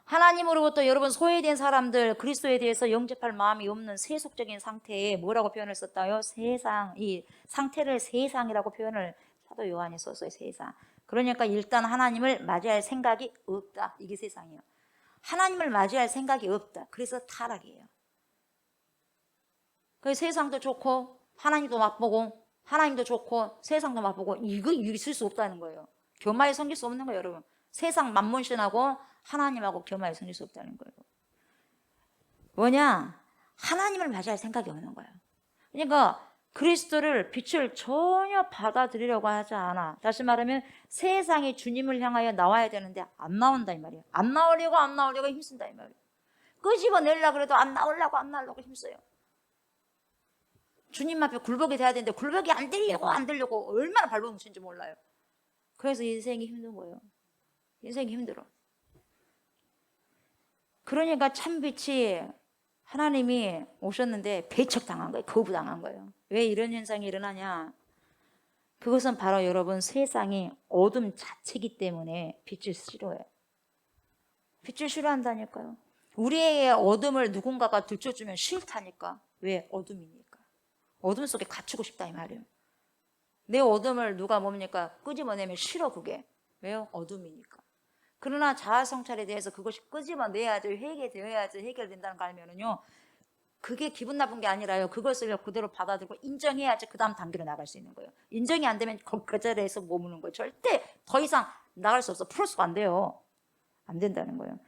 하나님으로부터 여러분 소외된 사람들, 그리스도에 대해서 영접할 마음이 없는 세속적인 상태에 뭐라고 표현을 썼다요? 세상, 이 상태를 세상이라고 표현을 사도 요한이 썼어요. 세상. 그러니까 일단 하나님을 맞이할 생각이 없다. 이게 세상이에요. 하나님을 맞이할 생각이 없다. 그래서 타락이에요. 그 세상도 좋고 하나님도 맛보고, 하나님도 좋고 세상도 맛보고, 이거 있을 수 없다는 거예요. 교마에 섬길 수 없는 거예요, 여러분. 세상 만몬신하고 하나님하고 교마에 섬길 수 없다는 거예요. 뭐냐? 하나님을 맞이할 생각이 없는 거예요. 그러니까 그리스도를, 빛을 전혀 받아들이려고 하지 않아. 다시 말하면 세상이 주님을 향하여 나와야 되는데 안 나온다 이 말이에요. 안 나오려고 힘쓴다 이 말이에요. 끄집어내려고 그래도 안 나오려고 힘써요. 주님 앞에 굴복이 돼야 되는데 굴복이 안 되려고 얼마나 발버둥치는지 몰라요. 그래서 인생이 힘든 거예요. 인생이 힘들어. 그러니까 참빛이 하나님이 오셨는데 배척당한 거예요. 거부당한 거예요. 왜 이런 현상이 일어나냐? 그것은 바로 여러분 세상이 어둠 자체이기 때문에 빛을 싫어해요. 빛을 싫어한다니까요. 우리의 어둠을 누군가가 들춰주면 싫다니까. 왜? 어둠이니까. 어둠 속에 갇히고 싶다 이 말이에요. 내 어둠을 누가 뭡니까? 끄집어내면 싫어 그게. 왜요? 어둠이니까. 그러나 자아성찰에 대해서 그것이 끄집어내야지, 회개되어야지 해결된다는 거 알면은요, 그게 기분 나쁜 게 아니라요, 그것을 그대로 받아들이고 인정해야지 그 다음 단계로 나갈 수 있는 거예요. 인정이 안 되면 그 자리에서 머무는 거예요. 절대 더 이상 나갈 수 없어. 풀 수가 안 돼요. 안 된다는 거예요.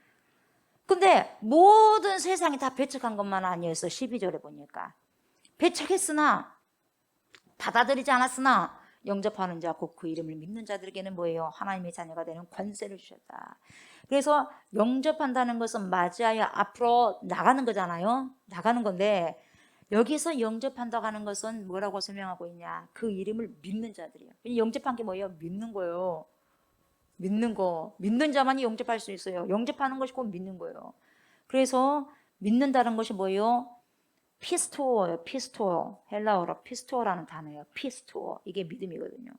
근데 모든 세상이 다 배척한 것만 아니었어. 12절에 보니까 배척했으나, 받아들이지 않았으나 영접하는 자, 곧 그 이름을 믿는 자들에게는 뭐예요? 하나님의 자녀가 되는 권세를 주셨다. 그래서 영접한다는 것은 맞이하여 앞으로 나가는 거잖아요. 나가는 건데, 여기서 영접한다고 하는 것은 뭐라고 설명하고 있냐? 그 이름을 믿는 자들이에요. 영접한 게 뭐예요? 믿는 거예요. 믿는 거. 믿는 자만이 영접할 수 있어요. 영접하는 것이 곧 믿는 거예요. 그래서 믿는다는 것이 뭐예요? 피스토어예요. 피스토어. 헬라어로 피스토어라는 단어예요. 피스토어. 이게 믿음이거든요.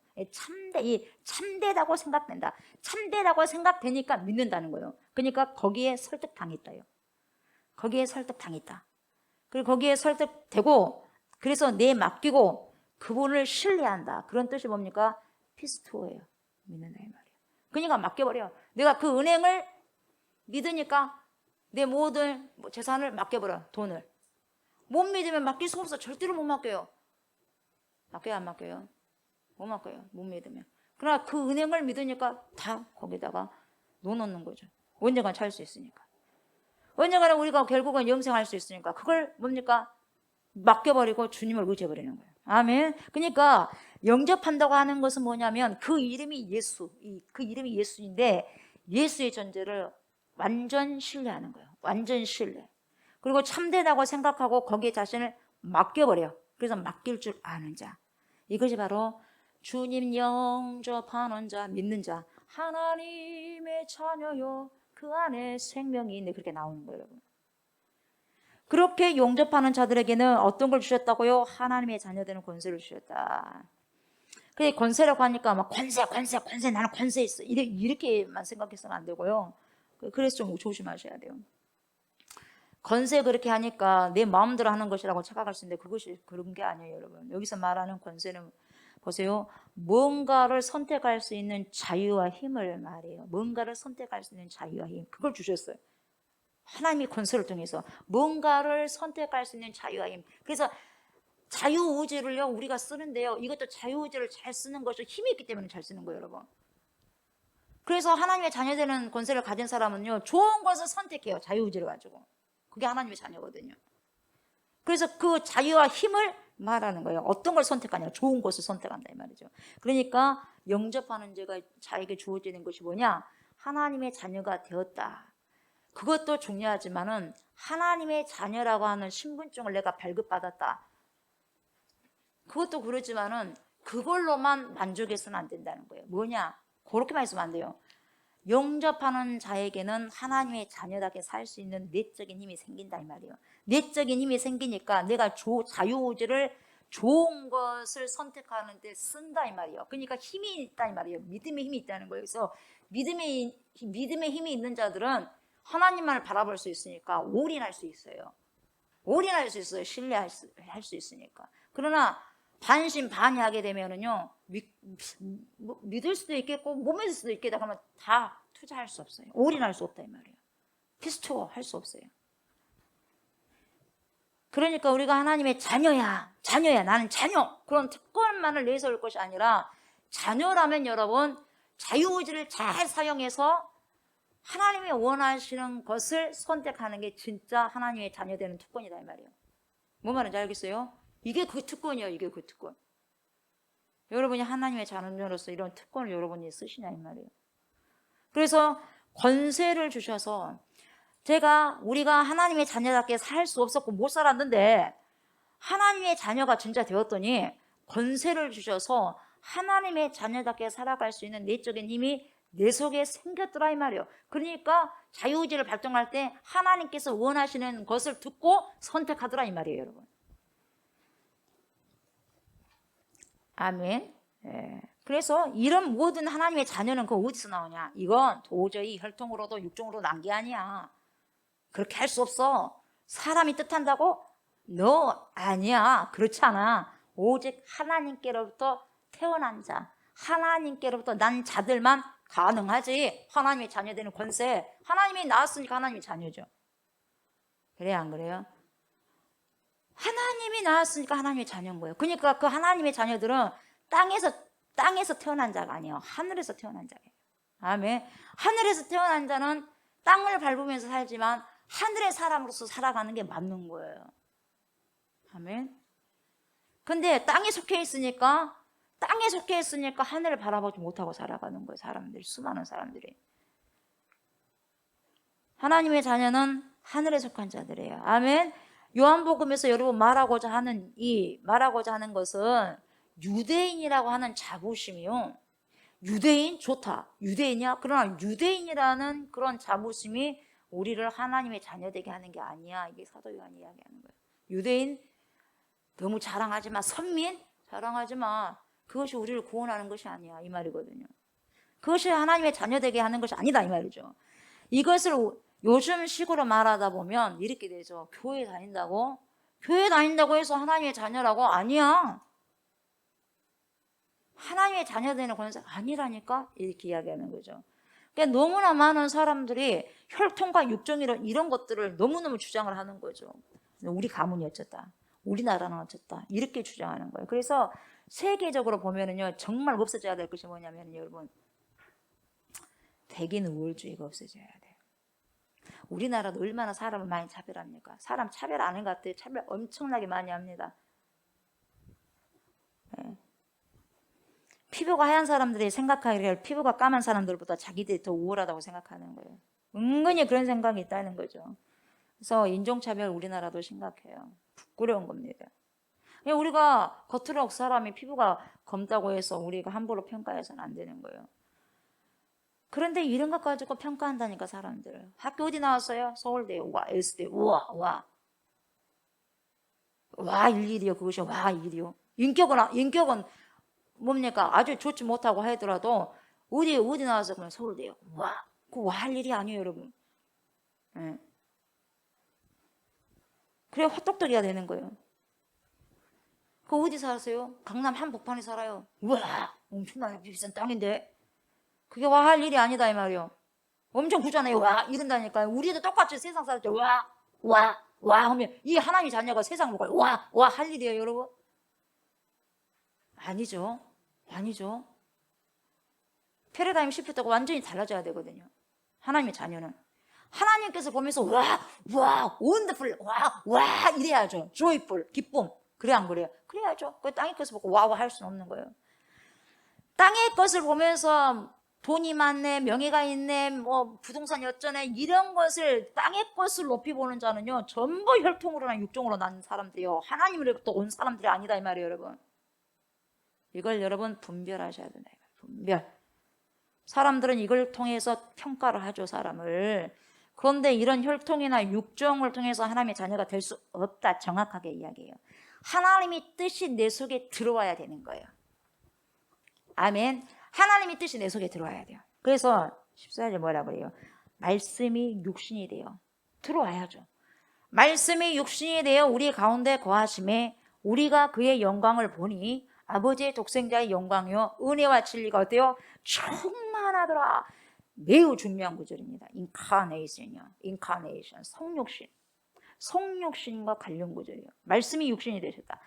참되다고 생각된다. 참되다고 생각되니까 믿는다는 거예요. 그러니까 거기에 설득당했다요. 거기에 설득당했다. 그리고 거기에 설득되고, 그래서 내 맡기고 그분을 신뢰한다. 그런 뜻이 뭡니까? 피스토어예요. 믿는다 이 말이에요. 그러니까 맡겨버려. 내가 그 은행을 믿으니까 내 모든 재산을 맡겨버려. 돈을. 못 믿으면 맡길 수 없어. 절대로 못 맡겨요. 맡겨요, 안 맡겨요? 못 맡겨요. 못 믿으면. 그러나 그 은행을 믿으니까 다 거기다가 넣어놓는 거죠. 언젠간 찰 수 있으니까. 언젠가는 우리가 결국은 영생할 수 있으니까 그걸 뭡니까? 맡겨버리고 주님을 의지해버리는 거예요. 아멘. 그러니까 영접한다고 하는 것은 뭐냐면 그 이름이 예수, 그 이름이 예수인데 예수의 존재를 완전 신뢰하는 거예요. 완전 신뢰. 그리고 참되다고 생각하고 거기에 자신을 맡겨버려. 그래서 맡길 줄 아는 자. 이것이 바로 주님 영접하는 자, 믿는 자. 하나님의 자녀요, 그 안에 생명이 있네. 그렇게 나오는 거예요, 여러분. 그렇게 영접하는 자들에게는 어떤 걸 주셨다고요? 하나님의 자녀되는 권세를 주셨다. 그게 권세라고 하니까 막 권세 나는 권세 있어. 이렇게만 생각해서는 안 되고요. 그래서 좀 조심하셔야 돼요. 권세 그렇게 하니까 내 마음대로 하는 것이라고 착각할 수 있는데 그것이 그런 게 아니에요, 여러분. 여기서 말하는 권세는 보세요. 뭔가를 선택할 수 있는 자유와 힘을 말해요. 뭔가를 선택할 수 있는 자유와 힘. 그걸 주셨어요. 하나님이 권세를 통해서 뭔가를 선택할 수 있는 자유와 힘. 그래서 자유의지를요 우리가 쓰는데요. 이것도 자유의지를 잘 쓰는 것이 힘이 있기 때문에 잘 쓰는 거예요, 여러분. 그래서 하나님의 자녀되는 권세를 가진 사람은요 좋은 것을 선택해요. 자유의지를 가지고. 그게 하나님의 자녀거든요. 그래서 그 자유와 힘을 말하는 거예요. 어떤 걸 선택하냐? 좋은 것을 선택한다 이 말이죠. 그러니까 영접하는 자가 자에게 주어지는 것이 뭐냐? 하나님의 자녀가 되었다. 그것도 중요하지만은 하나님의 자녀라고 하는 신분증을 내가 발급받았다. 그것도 그렇지만은 그걸로만 만족해서는 안 된다는 거예요. 뭐냐? 그렇게만 있으면 안 돼요. 영접하는 자에게는 하나님의 자녀답게 살 수 있는 내적인 힘이 생긴다 이 말이에요. 내적인 힘이 생기니까 내가 자유의지를 좋은 것을 선택하는 데 쓴다 이 말이에요. 그러니까 힘이 있다 이 말이에요. 믿음의 힘이 있다는 거예요. 그래서 믿음의 힘이 있는 자들은 하나님만을 바라볼 수 있으니까 올인할 수 있어요. 올인할 수 있어요. 신뢰할 수 있으니까. 그러나 반신반의하게 되면은요 믿을 수도 있겠고 못 믿을 수도 있겠다 그러면 다 투자할 수 없어요. 올인할 수 없다 이 말이에요. 피스토어 할 수 없어요. 그러니까 우리가 하나님의 자녀야 나는 자녀 그런 특권만을 내세울 것이 아니라 자녀라면 여러분 자유의지를 잘 사용해서 하나님이 원하시는 것을 선택하는 게 진짜 하나님의 자녀 되는 특권이다 이 말이에요. 뭐 말인지 알겠어요? 이게 그 특권이에요. 이게 그 특권. 여러분이 하나님의 자녀로서 이런 특권을 여러분이 쓰시냐 이 말이에요. 그래서 권세를 주셔서 우리가 하나님의 자녀답게 살 수 없었고 못 살았는데 하나님의 자녀가 진짜 되었더니 권세를 주셔서 하나님의 자녀답게 살아갈 수 있는 내적인 힘이 내 속에 생겼더라 이 말이에요. 그러니까 자유의지를 발동할 때 하나님께서 원하시는 것을 듣고 선택하더라 이 말이에요, 여러분. 아멘. 예. 그래서 이런 모든 하나님의 자녀는 그 어디서 나오냐? 이건 도저히 혈통으로도 육종으로 난 게 아니야. 그렇게 할 수 없어. 사람이 뜻한다고? 너 아니야. 그렇지 않아. 오직 하나님께로부터 태어난 자, 하나님께로부터 난 자들만 가능하지. 하나님의 자녀 되는 권세. 하나님이 낳았으니까 하나님의 자녀죠. 그래요, 안 그래요? 하나님이 낳았으니까 하나님의 자녀인 거예요. 그러니까 그 하나님의 자녀들은 땅에서 태어난 자가 아니에요. 하늘에서 태어난 자예요. 아멘. 하늘에서 태어난 자는 땅을 밟으면서 살지만 하늘의 사람으로서 살아가는 게 맞는 거예요. 아멘. 근데 땅에 속해 있으니까 하늘을 바라보지 못하고 살아가는 거예요. 사람들이, 수많은 사람들이. 하나님의 자녀는 하늘에 속한 자들이에요. 아멘. 요한복음에서 여러분 말하고자 하는 것은 유대인이라고 하는 자부심이요. 유대인 좋다. 유대인이야. 그러나 유대인이라는 그런 자부심이 우리를 하나님의 자녀 되게 하는 게 아니야. 이게 사도 요한이 이야기하는 거예요. 유대인 너무 자랑하지 마. 선민 자랑하지 마. 그것이 우리를 구원하는 것이 아니야. 이 말이거든요. 그것이 하나님의 자녀 되게 하는 것이 아니다. 이 말이죠. 이것을 요즘 식으로 말하다 보면 이렇게 되죠. 교회 다닌다고 해서 하나님의 자녀라고? 아니야. 하나님의 자녀 되는 권세 아니라니까 이렇게 이야기하는 거죠. 그러니까 너무나 많은 사람들이 혈통과 육종 이런 것들을 너무너무 주장을 하는 거죠. 우리 가문이 어쨌다. 우리나라는 어쨌다. 이렇게 주장하는 거예요. 그래서 세계적으로 보면은요, 정말 없어져야 될 것이 뭐냐면 여러분, 백인 우월주의가 없어져야 돼요. 우리나라도 얼마나 사람을 많이 차별합니까? 사람 차별 안 하는 것 같아요. 차별 엄청나게 많이 합니다. 네. 피부가 하얀 사람들이 생각하기를 피부가 까만 사람들보다 자기들이 더 우월하다고 생각하는 거예요. 은근히 그런 생각이 있다는 거죠. 그래서 인종차별 우리나라도 심각해요. 부끄러운 겁니다. 우리가 겉으로 사람이 피부가 검다고 해서 우리가 함부로 평가해서는 안 되는 거예요. 그런데 이런 것 가지고 평가한다니까 사람들. 학교 어디 나왔어요? 서울대. 와, S대. 와 일일이요. 그것이 와 일이요. 인격은 뭡니까? 아주 좋지 못하고 하더라도 어디 나와서 그냥 서울대요. 와. 그거 와할 일이 아니에요, 여러분. 예. 그래야 헛똑똑이가 되는 거예요. 그 어디 살았어요? 강남 한복판에 살아요. 우와, 엄청나게 비싼 땅인데. 그게 와할 일이 아니다 이 말이요. 엄청 부자네요. 와 이런다니까요. 우리도 똑같이 세상 살 때 와 하면 이 하나님 자녀가 세상을 보고 와 할 일이에요, 여러분? 아니죠. 아니죠. 패러다임 시프트가 완전히 달라져야 되거든요. 하나님의 자녀는 하나님께서 보면서 와 원더풀 와 이래야죠. 조이풀 기쁨. 그래 안 그래요? 그래야죠. 그 땅의 것을 보고 와와 할 수는 없는 거예요. 땅의 것을 보면서 돈이 많네, 명예가 있네, 뭐 부동산이 어쩌네 이런 것을 땅의 것을 높이 보는 자는요 전부 혈통으로나 육종으로 난 사람들이요 하나님으로부터 온 사람들이 아니다 이 말이에요, 여러분. 이걸 여러분 분별하셔야 된다. 분별. 사람들은 이걸 통해서 평가를 하죠, 사람을. 그런데 이런 혈통이나 육종을 통해서 하나님의 자녀가 될 수 없다, 정확하게 이야기해요. 하나님의 뜻이 내 속에 들어와야 되는 거예요. 아멘. 하나님의 뜻이 내 속에 들어와야 돼요. 그래서 14절 뭐라고 그래요? 말씀이 육신이 돼요. 들어와야죠. 말씀이 육신이 되어 우리 가운데 거하심에 우리가 그의 영광을 보니 아버지의 독생자의 영광이요 은혜와 진리가 어때요? 충만하더라. 매우 중요한 구절입니다. 인카네이션이요. 인카네이션. 성육신. 성육신과 관련 구절이에요. 말씀이 육신이 되셨다.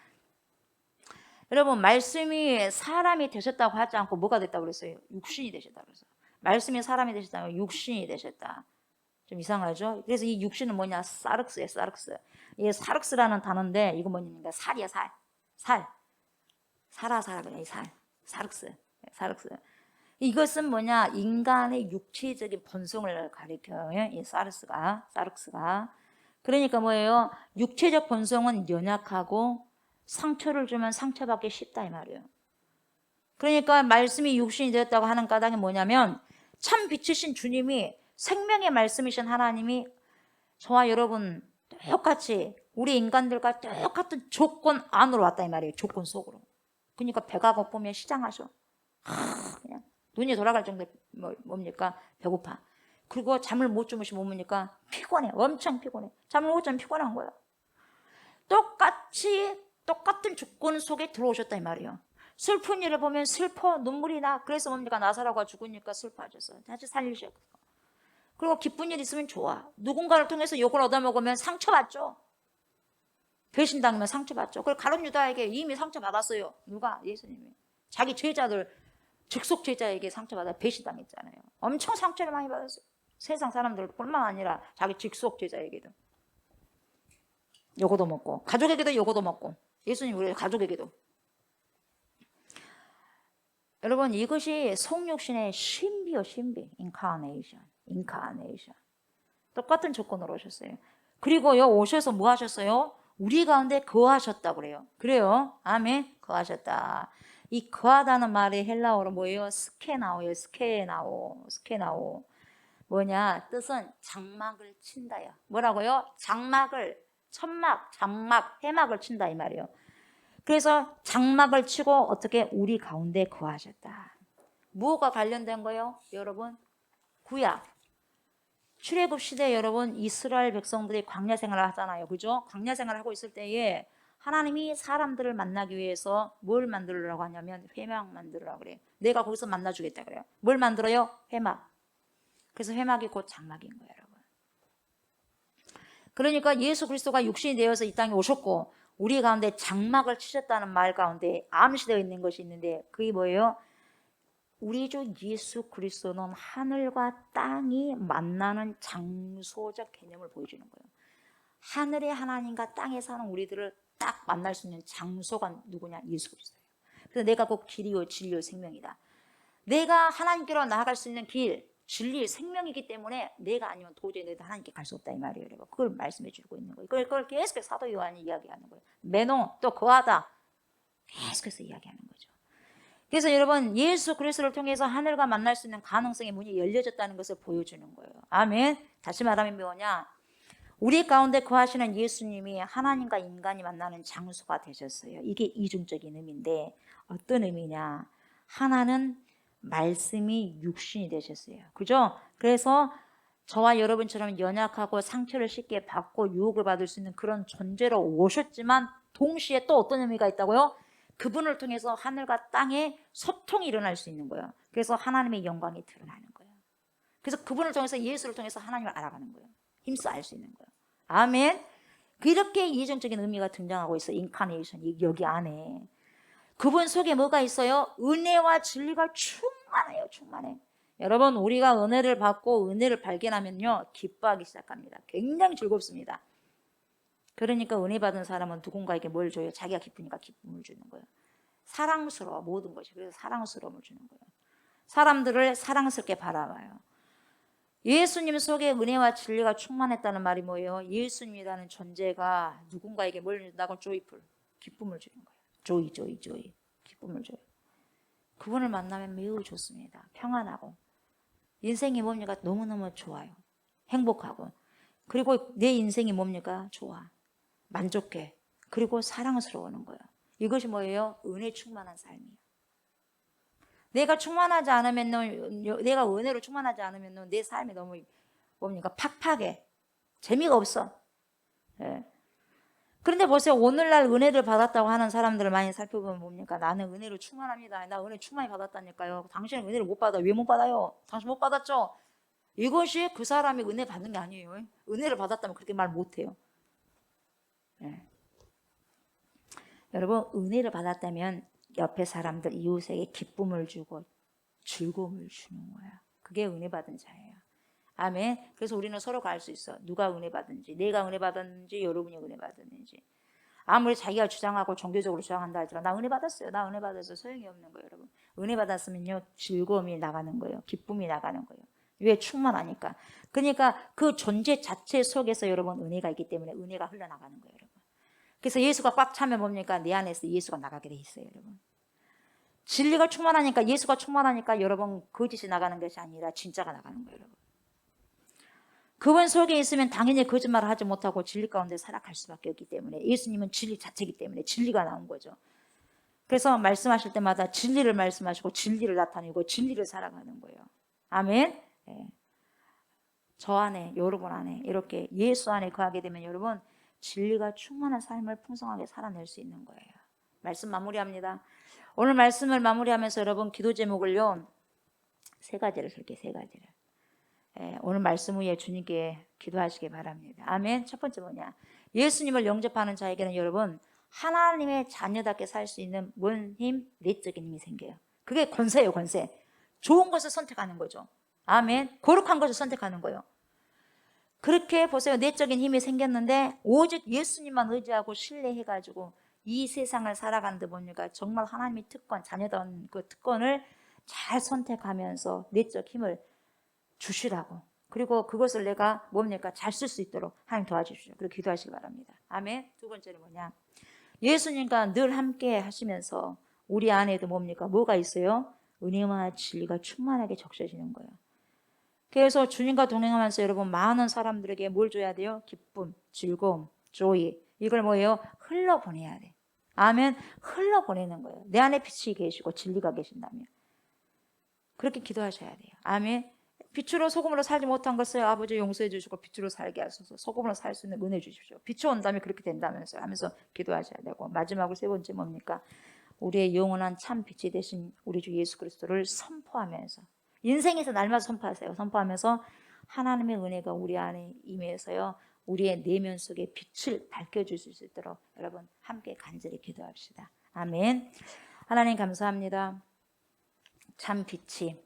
여러분, 말씀이 사람이 되셨다고 하지 않고 뭐가 됐다고 그랬어요? 육신이 되셨다고 그랬어요. 말씀이 사람이 되셨다고 육신이 되셨다. 좀 이상하죠? 그래서 이 육신은 뭐냐? 사륵스예요, 사륵스. 이게 사륵스라는 단어인데 이거 뭐냐니까 살이야, 살. 살. 살아 그냥 이 살. 사륵스. 사륵스. 이것은 뭐냐? 인간의 육체적인 본성을 가리켜요. 이 사륵스가. 그러니까 뭐예요? 육체적 본성은 연약하고 상처를 주면 상처받기 쉽다 이 말이에요. 그러니까 말씀이 육신이 되었다고 하는 까닭이 뭐냐면 참 빛이신 주님이 생명의 말씀이신 하나님이 저와 여러분 똑같이 우리 인간들과 똑같은 조건 안으로 왔다 이 말이에요. 조건 속으로. 그러니까 배가 고프면 시장하셔. 그냥 눈이 돌아갈 정도 뭡니까? 배고파. 그리고 잠을 못 주무시면 뭡니까? 피곤해. 엄청 피곤해. 잠을 못 자면 피곤한 거야. 똑같은 조건 속에 들어오셨다 이 말이에요. 슬픈 일을 보면 슬퍼 눈물이 나. 그래서 뭡니까? 나사로가 죽으니까 슬퍼하셨어요. 다시 살리셨고. 그리고 기쁜 일 있으면 좋아. 누군가를 통해서 욕을 얻어먹으면 상처받죠. 배신당하면 상처받죠. 그리고 가룟 유다에게 이미 상처받았어요. 누가? 예수님이. 자기 제자들 직속 제자에게 상처받아 배신당했잖아요. 엄청 상처를 많이 받았어요. 세상 사람들뿐만 아니라 자기 직속 제자에게도 요거도 먹고 가족에게도 요거도 먹고 예수님 우리 가족에게도. 여러분 이것이 성육신의 신비요 신비. 인카네이션. 똑같은 조건으로 오셨어요. 그리고요 오셔서 뭐 하셨어요? 우리 가운데 거하셨다고 그래요. 그래요. 아멘. 거하셨다. 이 거하다는 말이 헬라어로 뭐예요? 스케나오예요. 스케나오. 뭐냐? 뜻은 장막을 친다요. 뭐라고요? 장막을 천막, 장막, 해막을 친다 이 말이에요. 그래서 장막을 치고 어떻게 우리 가운데 거하셨다. 무엇과 관련된 거예요? 여러분 구약 출애굽 시대 여러분 이스라엘 백성들이 광야 생활을 하잖아요. 그죠? 광야 생활을 하고 있을 때에 하나님이 사람들을 만나기 위해서 뭘 만들으라고 하냐면 회막 만들으라고 그래요. 내가 거기서 만나주겠다 그래요. 뭘 만들어요? 회막. 그래서 회막이 곧 장막인 거예요, 여러분. 그러니까 예수 그리스도가 육신이 되어서 이 땅에 오셨고 우리 가운데 장막을 치셨다는 말 가운데 암시되어 있는 것이 있는데 그게 뭐예요? 우리 주 예수 그리스도는 하늘과 땅이 만나는 장소적 개념을 보여주는 거예요. 하늘의 하나님과 땅에 사는 우리들을 딱 만날 수 있는 장소가 누구냐? 예수 그리스도예요. 그래서 내가 곧 길이요 진리요 생명이다. 내가 하나님께로 나아갈 수 있는 길, 진리, 생명이기 때문에 내가 아니면 도저히 너희들 하나님께 갈 수 없다 이 말이에요. 여러분. 그걸 말씀해 주고 있는 거예요. 그걸 계속해서 사도 요한이 이야기하는 거예요. 매너 또 거하다 계속해서 이야기하는 거죠. 그래서 여러분 예수 그리스도를 통해서 하늘과 만날 수 있는 가능성의 문이 열려졌다는 것을 보여주는 거예요. 아멘. 다시 말하면 뭐냐? 우리 가운데 거하시는 예수님이 하나님과 인간이 만나는 장소가 되셨어요. 이게 이중적인 의미인데 어떤 의미냐? 하나는 말씀이 육신이 되셨어요. 그죠? 그래서 저와 여러분처럼 연약하고 상처를 쉽게 받고 유혹을 받을 수 있는 그런 존재로 오셨지만 동시에 또 어떤 의미가 있다고요? 그분을 통해서 하늘과 땅에 소통이 일어날 수 있는 거예요. 그래서 하나님의 영광이 드러나는 거예요. 그래서 그분을 통해서 예수를 통해서 하나님을 알아가는 거예요. 힘써 알 수 있는 거예요. 아멘. 그렇게 이정적인 의미가 등장하고 있어. 인카네이션 여기 안에. 그분 속에 뭐가 있어요? 은혜와 진리가 충만해요. 충만해. 여러분 우리가 은혜를 받고 은혜를 발견하면요 기뻐하기 시작합니다. 굉장히 즐겁습니다. 그러니까 은혜 받은 사람은 누군가에게 뭘 줘요? 자기가 기쁘니까 기쁨을 주는 거예요. 사랑스러워 모든 것이. 그래서 사랑스러움을 주는 거예요. 사람들을 사랑스럽게 바라봐요. 예수님 속에 은혜와 진리가 충만했다는 말이 뭐예요? 예수님이라는 존재가 누군가에게 뭘 준다고? 조이풀, 기쁨을 주는 거예요. 조이 기쁨을 줘요. 그분을 만나면 매우 좋습니다. 평안하고 인생이 뭡니까? 너무너무 좋아요. 행복하고 그리고 내 인생이 뭡니까? 좋아, 만족해, 그리고 사랑스러워하는 거예요. 이것이 뭐예요? 은혜 충만한 삶이에요. 내가 충만하지 않으면, 내가 은혜로 충만하지 않으면 내 삶이 너무 뭡니까? 팍팍해. 재미가 없어. 예. 그런데 보세요. 오늘날 은혜를 받았다고 하는 사람들을 많이 살펴보면 뭡니까? 나는 은혜로 충만합니다. 나 은혜 충만히 받았다니까요. 당신은 은혜를 못 받아. 왜 못 받아요? 당신 못 받았죠? 이것이 그 사람이 은혜 받는 게 아니에요. 은혜를 받았다면 그렇게 말 못해요. 예. 여러분 은혜를 받았다면 옆에 사람들 이웃에게 기쁨을 주고 즐거움을 주는 거야. 그게 은혜 받은 자예요. 아멘. 그래서 우리는 서로가 알 수 있어. 누가 은혜 받은지, 내가 은혜 받았는지, 여러분이 은혜 받았는지. 아무리 자기가 주장하고 종교적으로 주장한다 할지라도 나 은혜 받았어요. 나 은혜 받았어요. 소용이 없는 거예요, 여러분. 은혜 받았으면요 즐거움이 나가는 거예요. 기쁨이 나가는 거예요. 왜? 충만하니까. 그러니까 그 존재 자체 속에서 여러분 은혜가 있기 때문에 은혜가 흘러나가는 거예요, 여러분. 그래서 예수가 꽉 차면 뭡니까? 내 안에서 예수가 나가게 돼 있어요, 여러분. 진리가 충만하니까, 예수가 충만하니까 여러분 거짓이 나가는 것이 아니라 진짜가 나가는 거예요, 여러분. 그분 속에 있으면 당연히 거짓말을 하지 못하고 진리 가운데 살아갈 수밖에 없기 때문에 예수님은 진리 자체이기 때문에 진리가 나온 거죠. 그래서 말씀하실 때마다 진리를 말씀하시고 진리를 나타내고 진리를 살아가는 거예요. 아멘. 네. 저 안에, 여러분 안에 이렇게 예수 안에 거하게 되면 여러분 진리가 충만한 삶을 풍성하게 살아낼 수 있는 거예요. 말씀 마무리합니다. 오늘 말씀을 마무리하면서 여러분 기도 제목을요 3가지를 설게요. 3가지를. 오늘 말씀 후에 주님께 기도하시기 바랍니다. 아멘. 첫 번째 뭐냐? 예수님을 영접하는 자에게는 여러분 하나님의 자녀답게 살 수 있는 뭔 힘? 내적인 힘이 생겨요. 그게 권세예요. 권세. 좋은 것을 선택하는 거죠. 아멘. 거룩한 것을 선택하는 거예요. 그렇게 보세요. 내적인 힘이 생겼는데 오직 예수님만 의지하고 신뢰해가지고 이 세상을 살아가는데 보니까 정말 하나님의 특권, 자녀다운 그 특권을 잘 선택하면서 내적 힘을 주시라고. 그리고 그것을 내가 뭡니까? 잘 쓸 수 있도록 하나님 도와주십시오. 그리고 기도하시기 바랍니다. 아멘. 두 번째는 뭐냐? 예수님과 늘 함께 하시면서 우리 안에도 뭡니까? 뭐가 있어요? 은혜와 진리가 충만하게 적셔지는 거예요. 그래서 주님과 동행하면서 여러분 많은 사람들에게 뭘 줘야 돼요? 기쁨, 즐거움, 조이. 이걸 뭐예요? 흘러보내야 돼. 아멘. 흘러보내는 거예요. 내 안에 빛이 계시고 진리가 계신다면. 그렇게 기도하셔야 돼요. 아멘. 빛으로 소금으로 살지 못한 것을 아버지 용서해 주시고 빛으로 살게 하소서. 소금으로 살 수 있는 은혜 주십시오. 빛이 온다면 그렇게 된다면서요 하면서 기도하셔야 되고, 마지막으로 3번째 뭡니까? 우리의 영원한 참 빛이 되신 우리 주 예수 그리스도를 선포하면서 인생에서 날마다 선포하세요. 선포하면서 하나님의 은혜가 우리 안에 임해서요 우리의 내면 속에 빛을 밝혀줄 수 있도록 여러분 함께 간절히 기도합시다. 아멘. 하나님 감사합니다. 참 빛이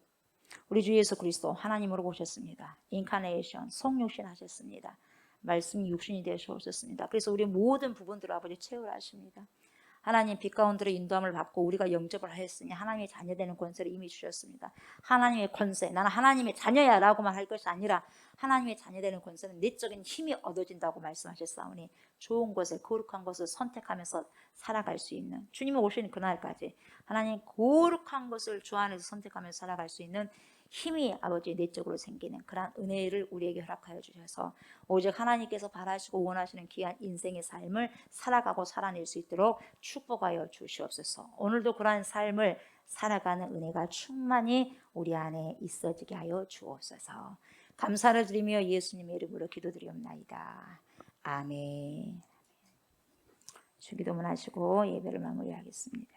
우리 주 예수 그리스도 하나님으로 오셨습니다. 인카네이션, 성육신 하셨습니다. 말씀이 육신이 되셔 오셨습니다. 그래서 우리 모든 부분들을 아버지 채울하십니다. 하나님 빛 가운데로 인도함을 받고 우리가 영접을 하였으니 하나님의 자녀되는 권세를 이미 주셨습니다. 하나님의 권세, 나는 하나님의 자녀야 라고만 할 것이 아니라 하나님의 자녀되는 권세는 내적인 힘이 얻어진다고 말씀하셨사오니 좋은 것을, 거룩한 것을 선택하면서 살아갈 수 있는, 주님이 오시는 그날까지 하나님 거룩한 것을 주 안에서 선택하면서 살아갈 수 있는 힘이 아버지 내적으로 생기는 그런 은혜를 우리에게 허락하여 주셔서 오직 하나님께서 바라시고 원하시는 귀한 인생의 삶을 살아가고 살아낼 수 있도록 축복하여 주시옵소서. 오늘도 그러한 삶을 살아가는 은혜가 충만히 우리 안에 있어지게 하여 주옵소서. 감사를 드리며 예수님의 이름으로 기도드리옵나이다. 아멘. 주기도문 하시고 예배를 마무리하겠습니다.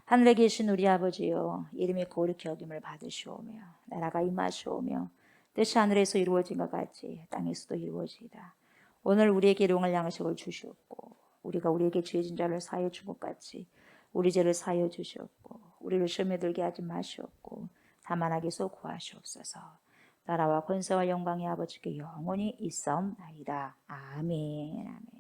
하늘에 계신 우리 아버지여, 이름이 거룩히 여김을 받으시오며 나라가 임하시오며 뜻이 하늘에서 이루어진 것 같이 땅에서도 이루어지이다. 오늘 우리에게 일용할 양식을 주시옵고 우리가 우리에게 죄진 자를 사하여 준 것 같이 우리 죄를 사하여 주시옵고 우리를 시험에 들게 하지 마시옵고 다만 악에서 구하시옵소서. 나라와 권세와 영광의 아버지께 영원히 있사옵나이다. 아멘. 아멘.